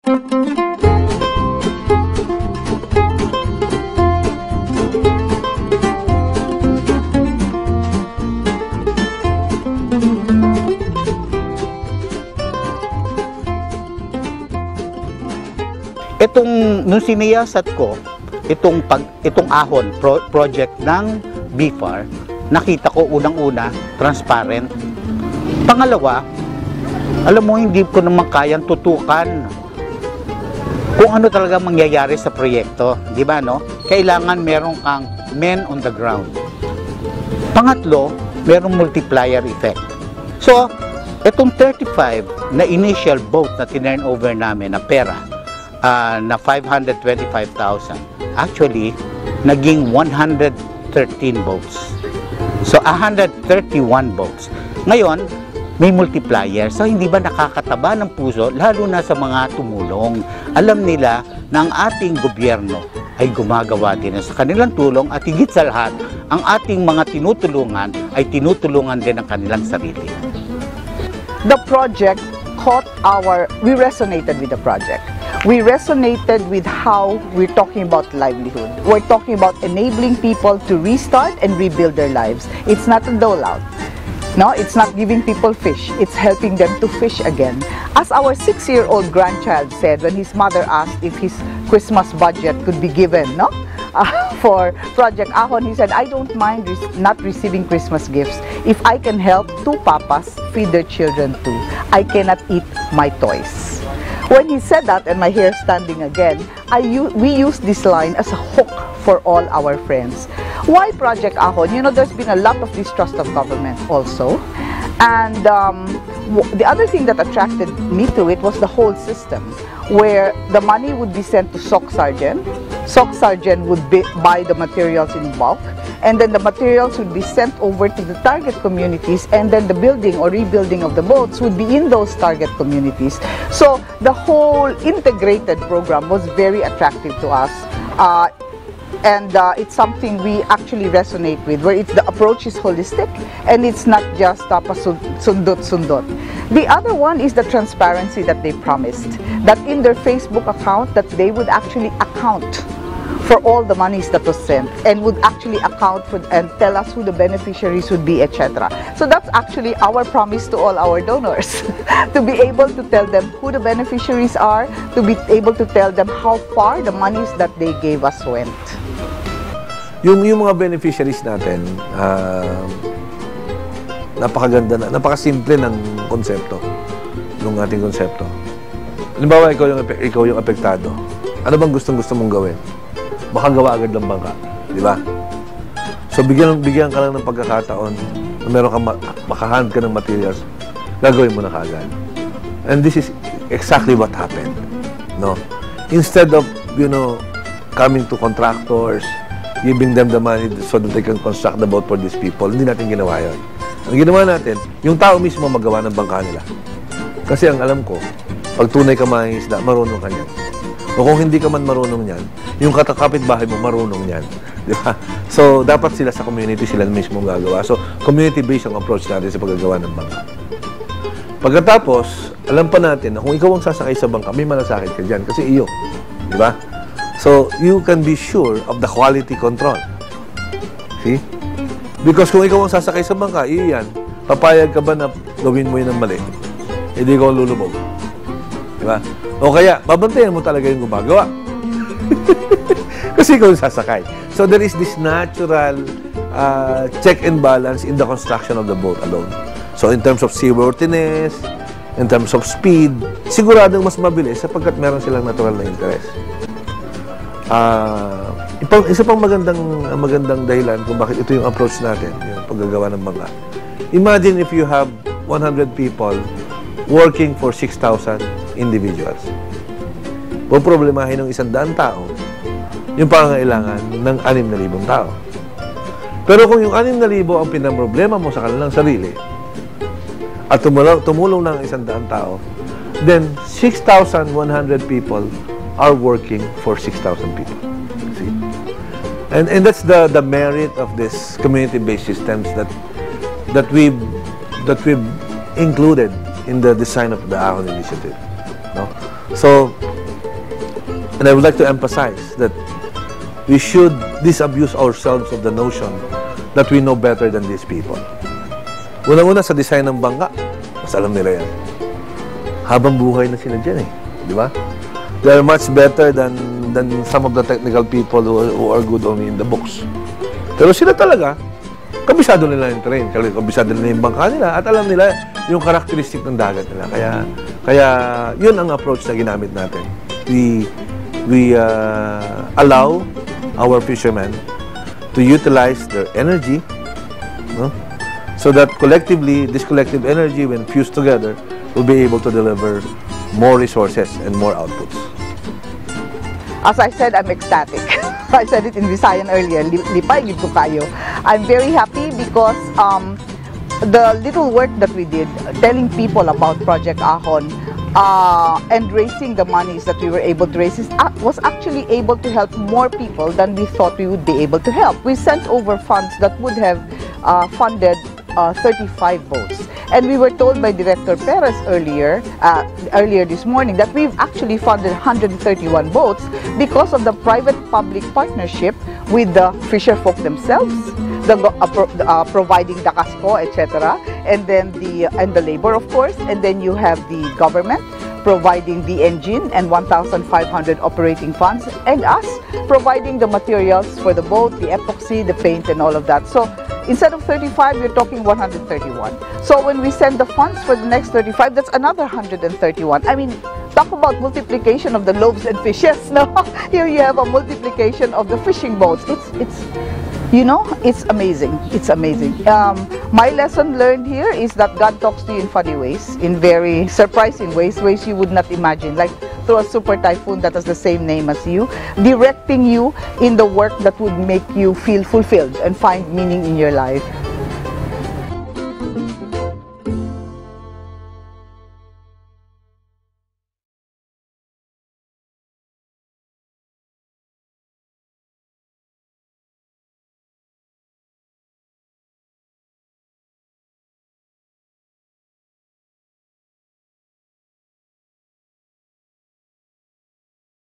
Nung siniyasat ko itong ahon project ng BFAR, nakita ko unang-una transparent. Pangalawa, alam mo, hindi ko naman kayang tutukan kung ano talaga mangyayari sa proyekto, di ba, no? Kailangan meron kang men on the ground. Pangatlo, merong multiplier effect. So, itong 35 na initial vote na tinurn over namin na pera, na 525,000, actually naging 113 votes. So 131 votes. Ngayon, may multiplier. So hindi ba nakakataba ng puso, lalo na sa mga tumulong? Alam nila na ang ating gobyerno ay gumagawa din sa kanilang tulong, at higit sa lahat, ang ating mga tinutulungan ay tinutulungan din ang kanilang sarili. The project we resonated with the project. We resonated with how we're talking about livelihood. We're talking about enabling people to restart and rebuild their lives. It's not a dole out. No, it's not giving people fish. It's helping them to fish again. As our 6-year-old grandchild said when his mother asked if his Christmas budget could be given, no? For Project Ahon, he said, I don't mind not receiving Christmas gifts if I can help 2 papas feed their children too. I cannot eat my toys. When he said that, and my hair standing again, we used this line as a hook for all our friends. Why Project Ahon? You know, there's been a lot of distrust of government also. And the other thing that attracted me to it was the whole system, where the money would be sent to SOC Sergeant. SOC Sergeant would buy the materials in bulk, and then the materials would be sent over to the target communities, and then the building or rebuilding of the boats would be in those target communities. So the whole integrated program was very attractive to us. And it's something we actually resonate with, where the approach is holistic and it's not just sundot-sundot. The other one is the transparency that they promised, that in their Facebook account that they would actually account for all the monies that was sent, and would actually account for and tell us who the beneficiaries would be, etc. So that's actually our promise to all our donors, to be able to tell them who the beneficiaries are, to be able to tell them how far the monies that they gave us went. Yung mga beneficiaries natin, napakaganda na, napakasimple ng konsepto, ng ating konsepto. Halimbawa, ikaw yung apektado. Ano bang gustong-gusto mong gawin? Makagawa agad ng bangka, di ba? So, bigyan ka lang ng pagkakataon na meron kang makahand ka ng materials, gagawin mo na kaagad. And this is exactly what happened, no? Instead of, coming to contractors, giving them the money so that they can construct the boat for these people, hindi natin ginawa yun. Ang ginawa natin, yung tao mismo magawa ng bangka nila. Kasi ang alam ko, pag tunay ka mangingisda, marunong ka niyan. O kung hindi ka man marunong niyan, yung kapitbahay mo marunong niyan. Di ba? So, dapat sila sa community, sila mismo gagawa. So, community-based ang approach natin sa paggagawa ng bangka. Pagkatapos, alam pa natin na kung ikaw ang sasakay sa bangka, may malasakit ka dyan kasi iyo. Di ba? So, you can be sure of the quality control. See? Because kung ikaw ang sasakay sa bangka, iyan, papayag ka ba na gawin mo yun ng mali? Hindi ikaw lulubog. Diba? O kaya, babantayan mo talaga yung gumagawa. Kasi ikaw yung sasakay. So, there is this natural check and balance in the construction of the boat alone. So, in terms of seaworthiness, in terms of speed, siguradong mas mabilis sapagkat meron silang natural na interest. Isa pang magandang dahilan kung bakit ito yung approach natin, yung paggagawa ng bangka. Imagine if you have 100 people working for 6,000 individuals. Problemahin ng 100 tao yung pangangailangan ng 6,000 tao. Pero kung yung 6,000 ang pinaproblema mo sa kanilang sarili at tumulong lang 100 tao, then 6,100 people are working for 6,000 people. See? And that's the merit of this community-based systems that we've included in the design of the Ahon Initiative. No? So, And I would like to emphasize that we should disabuse ourselves of the notion that we know better than these people. Unang-una sa design ng bangka, mas alam nila yan. Habang buhay na sila dyan eh. Di ba? They are much better than some of the technical people who are good only in the books. Pero sila talaga, kabisado nila yung terrain, kabisado nila yung bangka nila, at alam nila yung karakteristik ng dagat nila. Kaya yun ang approach na ginamit natin. We allow our fishermen to utilize their energy, no? So that collectively, this collective energy, when fused together, will be able to deliver more resources and more outputs. As I said, I'm ecstatic. I said it in Visayan earlier, lipay gid ko kayo. I'm very happy because the little work that we did, telling people about Project Ahon, and raising the monies that we were able to raise was actually able to help more people than we thought we would be able to help. We sent over funds that would have funded 35 boats. And we were told by Director Perez earlier this morning that we've actually funded 131 boats because of the private-public partnership with the fisherfolk themselves, providing the casco, etc., and then the labor, of course, and then you have the government providing the engine and 1,500 operating funds, and us providing the materials for the boat, the epoxy, the paint, and all of that. So instead of 35, we're talking 131. So when we send the funds for the next 35, that's another 131. I mean, talk about multiplication of the loaves and fishes. No, here you have a multiplication of the fishing boats. You know, it's amazing. It's amazing. My lesson learned here is that God talks to you in funny ways, in very surprising ways you would not imagine, like through a super typhoon that has the same name as you, directing you in the work that would make you feel fulfilled and find meaning in your life.